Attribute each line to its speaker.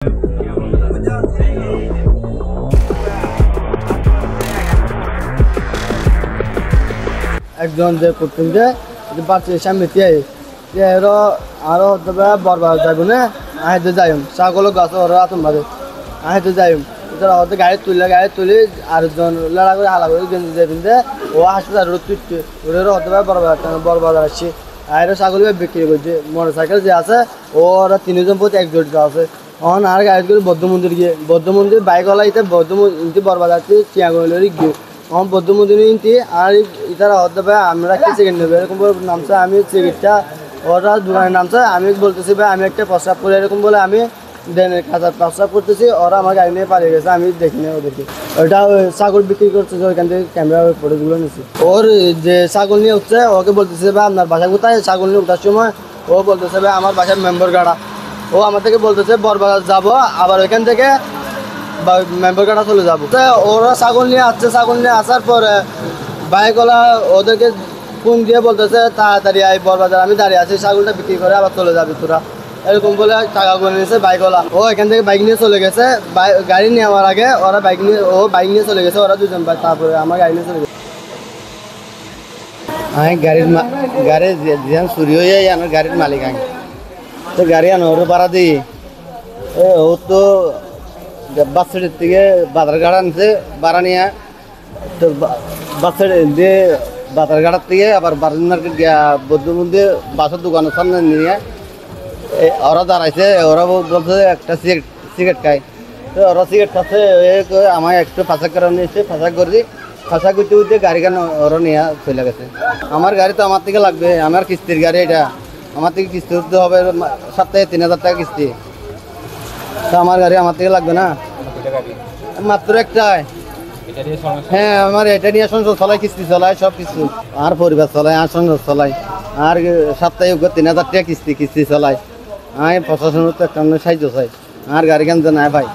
Speaker 1: একজন যে করতেন যে বাচ্চা সামনে দিয়ে আরো বরবার যাইব না আহেতে যাইম ছাগল গাছ ওরা আতম বাদে আহেতে যাইম ওদের গাড়ি তুলি আরেকজন লড়া করে হালা করে যাবেন যে ও হাসপাতাল রোদ তুলছে ওদের হতে পারে বরবাজার আসছে আর ছাগল বিক্রি করছে মোটর সাইকেল যে আছে ওরা তিনজন প্রতি এক জোট আছে অন আর গাড়ি করে বৌদ্ধ মন্দির গিয়ে বৌদ্ধ মন্দির বাইক হলাইতে বৌদ্ধ মন্দির বরবাজার চিয়াগলি গিয়ে আমার বৌদ্ধ মন্দির নিতে আর ইতারা হতে পারে আমরা কি সেকেন্ড নেবে এরকম নামছে আমি সিগারেটটা ওরা দোকানের নামছে আমি বলতেছি ভাই আমি একটা প্রস্রাব করে এরকম বলে আমি ড্রেনের কাঁচা প্রস্রাব করতেছি ওরা আমার গাড়ি নিয়ে পালিয়ে গেছে আমি দেখিনি ওদেরকে ওইটা ছাগল বিক্রি করতেছে ওইখান থেকে ক্যামেরা ফটোগুলো নিচ্ছি ওর যে ছাগল নিয়ে উঠছে ওকে বলতেছে ভাই আপনার বাসা কোথায় ছাগল নিয়ে ওঠার সময় ও বলতেছে ভাই আমার বাসার মেম্বার গাড়া ও আমার থেকে বলতেছে বরবাজার যাবো আবার ওইখান থেকে মেম্বার গাড়া চলে যাবো ওরা ছাগল নিয়ে আসছে ছাগল নিয়ে আসার পরে বাইকওয়ালা ওদেরকে ফোন দিয়ে বলতেছে তাড়াতাড়ি আই বরবাজার আমি দাঁড়িয়ে আছি ছাগলটা বিক্রি করে আবার চলে যাবি তোরা এরকম বলে টাকা করে নিয়েছে বাইকওয়ালা ও এখান থেকে বাইক নিয়ে চলে গেছে গাড়ি নেওয়ার আগে ওরা বাইক নিয়ে চলে গেছে ওরা দুজন তারপরে আমার গাড়ি নিয়ে চলে গেছে আমি গাড়ি যেন চুরি হয়ে যায় আমার গাড়ির মালিক আমি তো গাড়ি আনো ওর ভাড়া দিই ও তো বাসের থেকে বাজার গাড়া আনছে ভাড়া নিয়ে তো বাসের দিয়ে বাজার গাড়ার থেকে আবার বাজার মার্কেট বৌদ্ধ মন্দির বাসের দোকানের সামনে নিয়ে ওরা দাঁড়াইছে ওরা বলছে একটা সিগারেট খায় তো ওরা সিগারেট খাচ্ছে আমার একটু ফাঁসা করে নিয়েছে ফাঁসা করে ফাঁসা করতে করতে গাড়ি কেন ওরা নিয়ে চলে গেছে আমার গাড়ি তো আমার থেকে লাগবে আমার কিস্তির গাড়ি এটা আমার থেকে কিস্তি উঠতে হবে সপ্তাহে 3000 টাকা কিস্তি তো আমার গাড়ি আমার থেকে লাগবে না মাত্র একটাই হ্যাঁ আমার এটা নিয়ে সংসার চলাই কিস্তি চলাই সব কিছু আর পরিবার চলাই আর সংসার চলাই আর সপ্তাহে 3000 টাকা কিস্তি চলাই আমি প্রশাসনের তো একটা সাহায্য চাই আর গাড়ি কেন নাই ভাই।